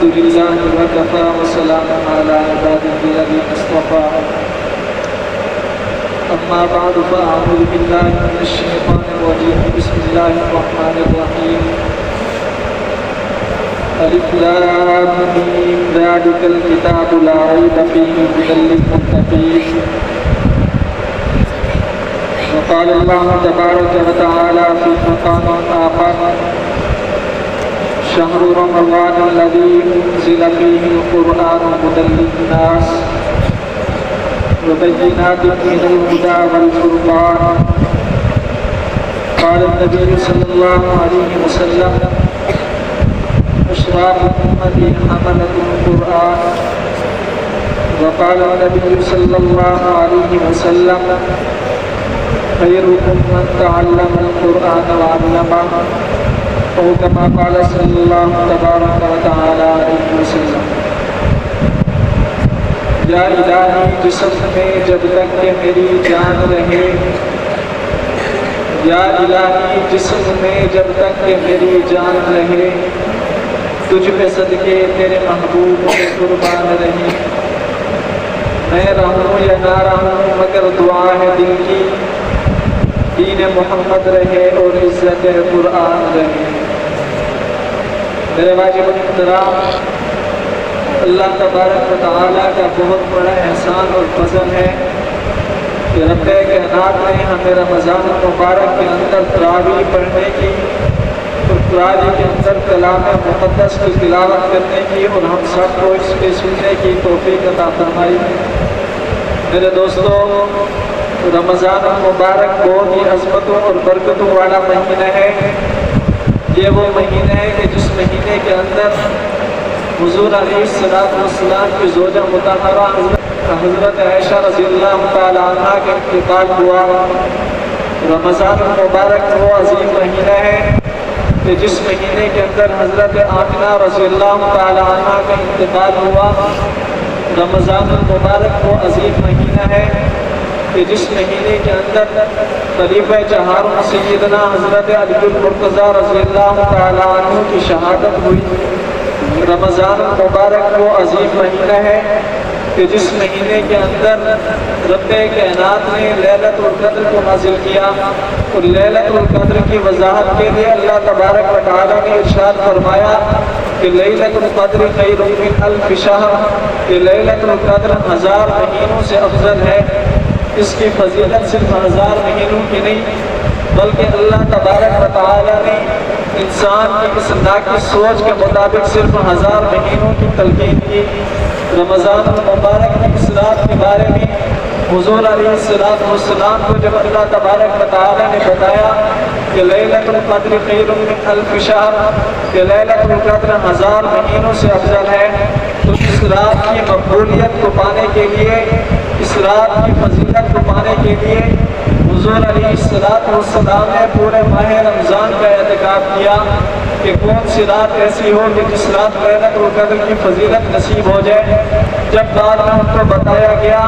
الحمد لله وكفى وسلام على عباده الذين اصطفى أما بعد فأعوذ بالله من الشيطان الرجيم بسم الله الرحمن الرحيم ألف لام ميم ذلك الكتاب لا ريب فيه هدى للمتقين. وقال الله تبارك وتعالى في مقام آخر شهر رمضان الذي أنزل فيه القرآن هدى للناس وبينات من الهدى والفرقان. قال النبي صلى الله عليه وسلم أشراف أمتي حملة القرآن. وقال النبي صلى الله عليه وسلم خيركم من تعلم القرآن وعلمه او كما قال صلی اللہ تبارک و تعالی علیہ وسلم. یا الہی جسم میں جب تک کہ میری جان رہے، یا الہی جسم میں جب تک کہ میری جان رہے، تجھ پہ صدقے تیرے محبوب کے قربان رہے. میں رہوں یا نہ رہوں مگر دعا ہے دل کی، دین محمد رہے اور عزت قرآن رہے. میرے واجب احترام، اللہ تبارک و تعالیٰ کا بہت بڑا احسان اور فضل ہے کہ رب کائنات نے ہمیں رمضان المبارک کے اندر تراویح پڑھنے کی اور تراویح کے اندر کلام مقدس کی تلاوت کرنے کی اور ہم سب کو اس کے سننے کی توفیق عطا فرمائی. میرے دوستو، رمضان المبارک بہت ہی عظمتوں اور برکتوں والا مہینہ ہے. یہ وہ مہینہ ہے کہ جس مہینے کے اندر حضور علیہ السلام کی زوجہ مطہرہ حضرت عائشہ رضی اللہ تعالی عنہ کا انتقال ہوا. رمضان المبارک وہ عظیم مہینہ ہے کہ جس مہینے کے اندر حضرت آمنہ رضی اللہ تعالی عنہ کا انتقال ہوا. رمضان المبارک وہ عظیم مہینہ ہے کہ جس مہینے کے اندر خلیفہ چہارم سیدنا حضرت علی المرتضیٰ رضی اللہ تعالیٰ عنہ کی شہادت ہوئی. رمضان المبارک وہ عظیم مہینہ ہے کہ جس مہینے کے اندر رب کائنات نے لیلۃ القدر کو نازل کیا. اور لیلۃ القدر کی وضاحت کے لیے اللہ تبارک و تعالیٰ نے ارشاد فرمایا کہ لیلۃ القدر خیر من الف شہر، کہ لیلۃ القدر 1000 مہینوں سے افضل ہے. اس کی فضیلت صرف 1000 مہینوں کی نہیں بلکہ اللہ تبارک و تعالیٰ نے انسان کی اس ناقص سوچ کے مطابق صرف 1000 مہینوں کی تلقین کی. رمضان المبارک کی اس رات کے بارے میں حضور علیہ السلام کو جب اللہ تبارک و تعالیٰ نے بتایا کہ لیلۃ القدر خیر من الف شہر، کہ لیلۃ القدر 1000 مہینوں سے افضل ہے، تو اس رات کی مقبولیت کو پانے کے لیے، اس رات کی فضیلت کو پانے کے لیے حضور علیہ السلام نے پورے ماہ رمضان کا اعتکاف کیا کہ کون سی رات ایسی ہو کہ جس رات لیلۃ القدر کی فضیلت نصیب ہو جائے. جب بعد میں ان کو بتایا گیا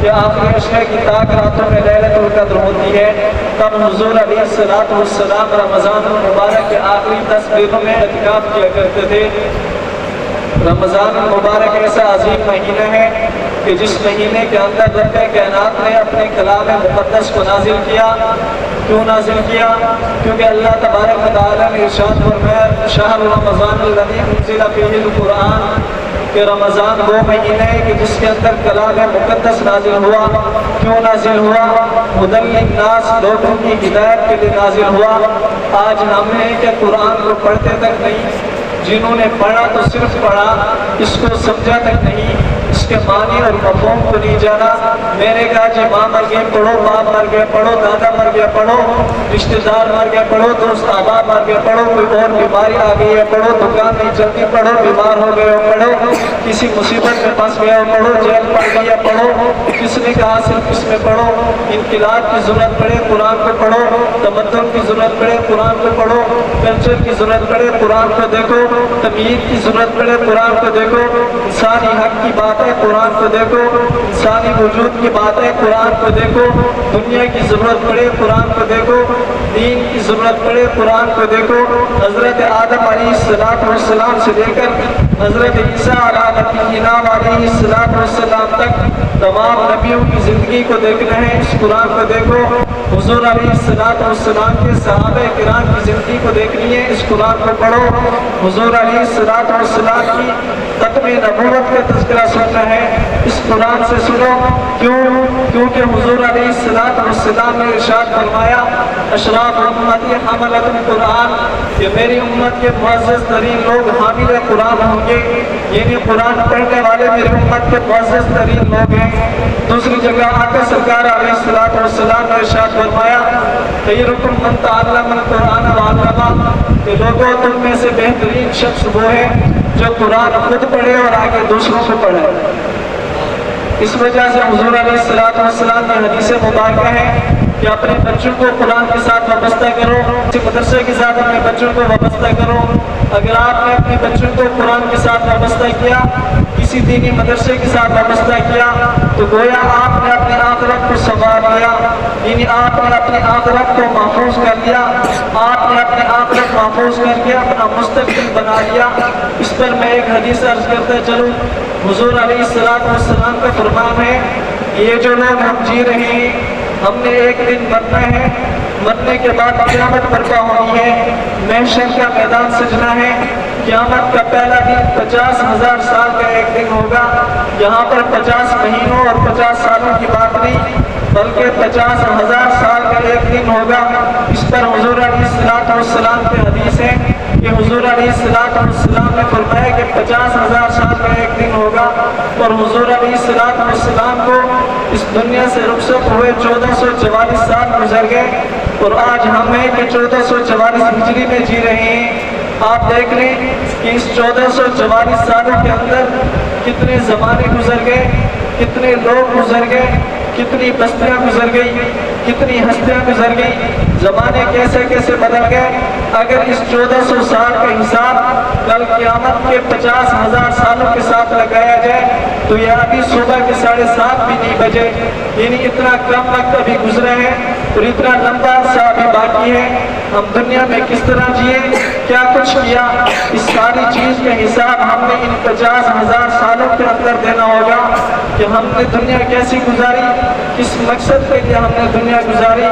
کہ آخری عشرے کی طاق راتوں میں لیلۃ القدر ہوتی ہے، تب حضور علیہ السلام رمضان المبارک کے آخری 10 دنوں میں اعتکاف کیا کرتے تھے. رمضان المبارک ایسا عظیم مہینہ ہے کہ جس مہینے کے اندر رب کائنات نے اپنے کلام مقدس کو نازل کیا. کیوں نازل کیا؟ کیونکہ اللہ تبارک و تعالیٰ نے ارشاد فرمایا شہر رمضان الذی انزل فیہ القرآن، کہ رمضان وہ مہینہ ہے کہ جس کے اندر کلام مقدس نازل ہوا. کیوں نازل ہوا؟ ہدی للناس، لوگوں کی ہدایت کے لیے نازل ہوا. آج ہم نے کہ قرآن کو پڑھتے تک نہیں، جنہوں نے پڑھا تو صرف پڑھا، اس کو سمجھا تک نہیں، اس کے معنی اور مفہوم کو نہیں جانا. میں نے کہا جی ماں مر گئے پڑھو، باپ مر گئے پڑھو، دادا مر گیا پڑھو، رشتہ دار مر گیا پڑھو، دوست احباب مر گیا پڑھو، کوئی اور بیماری آ گئی ہے پڑھو، دکان نہیں چلتی پڑھو، بیمار ہو گئے ہو پڑھو، کسی مصیبت میں پھنس گیا ہو پڑھو، جیل پڑ گیا پڑھو. کس نے کہا صرف اس میں پڑھو؟ انقلاب کی ضرورت پڑے قرآن کو پڑھو، تمدن کی ضرورت پڑے قرآن کو پڑھو، کلچر کی ضرورت پڑے قرآن کو دیکھو، تمیز کی ضرورت پڑے قرآن کو دیکھو، انسانی حق کی بات ہے قرآن کو دیکھو، انسانی وجود کی بات ہے قرآن کو دیکھو، دنیا کی ضرورت پڑے قرآن کو دیکھو، دین کی ضرورت پڑے قرآن کو دیکھو. حضرت آدم علیہ السلام سے لے کر حضرت عیسیٰ علیہ نبینا علیہ السلام تک تمام نبیوں کی زندگی کو دیکھنا ہے۔ اس قرآن کو دیکھو، حضور علیہ السلام کے صحابہ کرام کی زندگی کو دیکھنی ہے، اس قرآن کو پڑھو۔ حضور علیہ السلام کی ختم نبوت کا تذکرہ سننا ہے، اس قرآن سے سنو۔ کیونکہ حضور علیہ السلام نے ارشاد فرمایا اشراف امتی حملۃ القرآن، کہ میری امت کے معزز ترین لوگ حامل قرآن ہوں گے، یعنی قرآن پڑھنے والے میری امت کے معزز ترین لوگ ہیں۔ دوسری جگہ آقا سرکار علیہ السلام نے ارشاد فرمایا خیرکم من تعلم القرآن وعلمہ، کہ لوگوں تم میں سے بہترین شخص وہ ہے جو قرآن خود پڑھے اور آگے دوسروں کو پڑھے۔ اس وجہ سے حضور علیہ السلام کی حدیث مبارکہ ہے کہ اپنے بچوں کو قرآن کے ساتھ وابستہ کرو، مدرسے کے ساتھ اپنے بچوں کو وابستہ کرو۔ اگر آپ نے اپنے بچوں کو قرآن کے ساتھ وابستہ کیا، کسی دینی مدرسے کے ساتھ وابستہ کیا، تو گویا آپ نے اپنی آخرت کو سنوار لیا، یعنی آپ نے اپنی آخرت کو محفوظ کر لیا، آپ نے اپنی آخرت محفوظ کر کے اپنا مستقبل بنا لیا۔ اس پر میں ایک حدیث عرض کرتا چلوں۔ حضور علیہ السلام کا فرمان ہے یہ جو لوگ ہم جی رہے ہیں، ہم نے ایک دن مرنا ہے، مرنے کے بعد قیامت برپا ہونی ہے، محشر کا میدان سجنا ہے۔ قیامت کا پہلا دن 50,000 سال کا ایک دن ہوگا، یہاں پر 50 مہینوں اور 50 سالوں کی بات نہیں بلکہ 50,000 سال کا ایک دن ہوگا۔ اس پر حضور علیہ السلام کے حدیث ہے کہ حضور علیہ السلام نے فرمایا کہ 50,000 سال کا ایک دن ہوگا، اور حضور علیہ السلام کو اس دنیا سے رخصت ہوئے 1444 سال گزر گئے، اور آج ہم ہیں کہ 1444 ہجری میں جی رہے ہیں۔ آپ دیکھ لیں کہ اس 1444 سالوں کے اندر کتنے زمانے گزر گئے، کتنے لوگ گزر گئے، کتنی بستیاں گزر گئی، کتنی ہستیاں گزر گئی، زمانے کیسے کیسے بدل گئے۔ اگر اس 1400 سال کا حساب کل قیامت کے 50,000 سالوں کے ساتھ لگایا جائے تو یہ ابھی صبح کے 7:30 بھی نہیں بجے، یعنی اتنا کم وقت ابھی گزرا ہے اور اتنا لمبا عرصہ ابھی باقی ہے۔ ہم دنیا میں کس طرح جیے، کیا کچھ کیا، اس ساری چیز کا حساب ہم نے ان 50,000 سالوں کے اندر دینا ہوگا کہ ہم نے دنیا کیسی گزاری، کس مقصد کے لیے ہم نے دنیا گزاری۔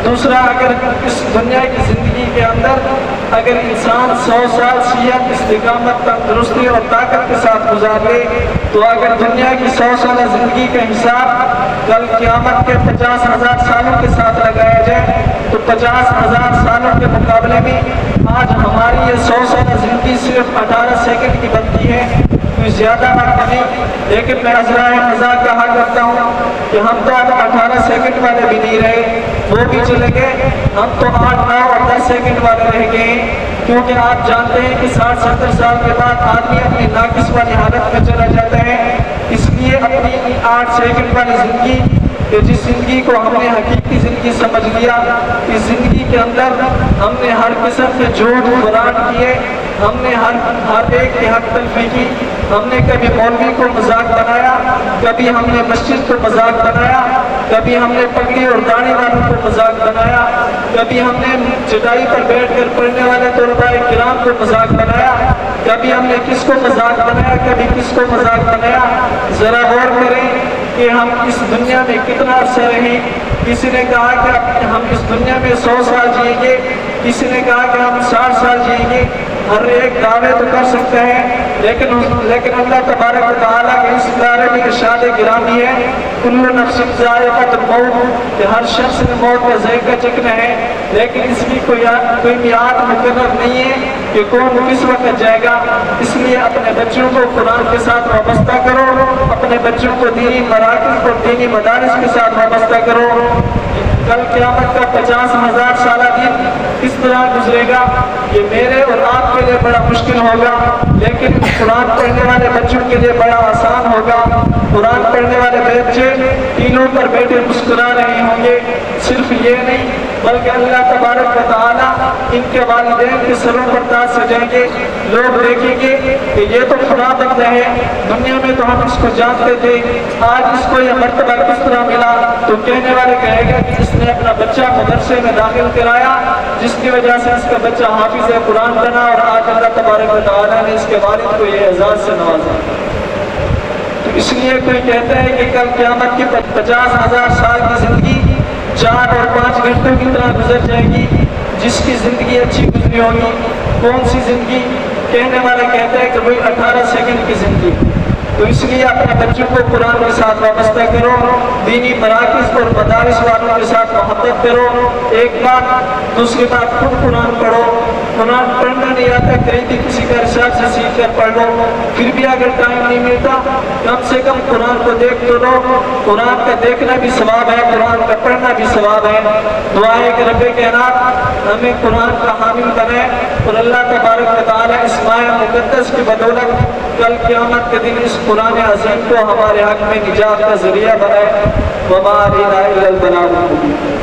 دوسرا، اگر اس دنیا کی زندگی کے اندر اگر انسان 100 سال صحت، استقامت، تندرستی اور طاقت کے ساتھ گزار لے، تو اگر دنیا کی 100 سالہ زندگی کا حساب کل قیامت کے 50,000 سالوں کے ساتھ لگایا جائے تو 50,000 سالوں کے مقابلے میں آج ہماری یہ 100 سالہ زندگی صرف 18 سیکنڈ کی بنتی ہے، کوئی زیادہ وقت نہیں۔ لیکن میں عذرائے مذاق کہا کرتا ہوں کہ ہم تو اب 18 سیکنڈ والے بھی نہیں رہے، وہ بھی چلے گئے، ہم تو 8، 9 اور 10 سیکنڈ والے رہ گئے ہیں، کیونکہ آپ جانتے ہیں کہ 60-70 سال کے بعد آدمی اپنی ناقص والی حالت میں چلا جاتا ہے۔ اس لیے اپنی 8 سیکنڈ والی زندگی، کہ جس زندگی کو ہم نے حقیقی زندگی سمجھ لیا، اس زندگی کے اندر ہم نے ہر قسم کے جھوٹ فراڈ کیے، ہم نے ہر ایک کی حق تلفی کی، ہم نے کبھی مولوی کو مذاق بنایا، کبھی ہم نے مسجد کو مذاق بنایا، کبھی ہم نے پگڑی اور داڑھی والوں کو مذاق بنایا، کبھی ہم نے چٹائی پر بیٹھ کر پڑھنے والے طلباء کرام کو مذاق بنایا، کبھی ہم نے کس کو مذاق بنایا، کبھی کس کو مذاق بنایا۔ ذرا غور کریں کہ ہم اس دنیا میں کتنا عرصہ رہیں۔ کسی نے کہا کہ ہم اس دنیا میں 100 سال جئیں گے، کسی نے کہا کہ ہم 60 سال جئیں گے۔ ہر ایک دعوے تو کر سکتے ہیں، لیکن اللہ تبارک و تعالیٰ کے اس بارے میں ارشاد گرامی ہے کل نفس ذائقۃ الموت، کہ ہر شخص نے موت کا ذائقہ چکھنا ہے، لیکن اس کی کوئی میعاد مقرر نہیں ہے کہ کون کس وقت جائے گا۔ اس لیے اپنے بچوں کو قرآن کے ساتھ وابستہ کرو، اپنے بچوں کو دینی مراکز اور دینی مدارس کے ساتھ وابستہ کرو۔ کل قیامت کا 50,000 سالہ دن کس طرح گزرے گا یہ میرے اور آپ کے لیے بڑا مشکل ہوگا، لیکن قرآن پڑھنے والے بچوں کے لیے بڑا آسان ہوگا۔ قرآن پڑھنے والے بچے ٹینوں پر بیٹھے مسکرا رہے ہوں گے۔ صرف یہ نہیں بلکہ اللہ تبارک و تعالیٰ ان کے والدین کے سروں پر تاج سجائیں گے۔ لوگ دیکھیں گے کہ یہ تو خدا بندہ ہے، دنیا میں تو ہم اس کو جانتے تھے، آج اس کو یہ مرتبہ کس طرح ملا؟ تو کہنے والے کہے گا کہ اس نے اپنا بچہ مدرسے میں داخل کرایا، جس کی وجہ سے اس کا بچہ حافظ قرآن بنا، اور آج اللہ تبارک و تعالیٰ نے اس کے والد کو یہ اعزاز سے نوازا۔ تو اس لیے کوئی کہتا ہے کہ کل قیامت کی 50,000 سال کی زندگی 4 اور 5 گھنٹوں کی طرح گزر جائے گی، جس کی زندگی اچھی گزری ہوگی۔ کون سی زندگی؟ کہنے والا کہتا ہے کہ وہی 18 سیکنڈ کی زندگی۔ تو اس لیے اپنے بچوں کو قرآن کے ساتھ وابستہ کرو، دینی مراکز اور مدارس والوں کے ساتھ محبت کرو۔ ایک بات، دوسری بات، خود قرآن پڑھو۔ قرآن پڑھنا نہیں آتا، کہیں بھی کسی کا ارشاد سے سیکھ کر پڑھ لو، پھر بھی اگر ٹائم نہیں ملتا کم سے کم قرآن کو دیکھ تو لو۔ قرآن کا دیکھنا بھی ثواب ہے، قرآن کا پڑھنا بھی ثواب ہے۔ دعائیں کہ رب کائنات ہمیں قرآن کا حامل بنائے، اور اللہ تبارک و تعالیٰ اس ماہ مقدس کی بدولت کل قیامت کے دن اس قرآن عظیم کو ہمارے حق میں نجات کا ذریعہ بنائے۔ وما علینا الا البلاغ المبین۔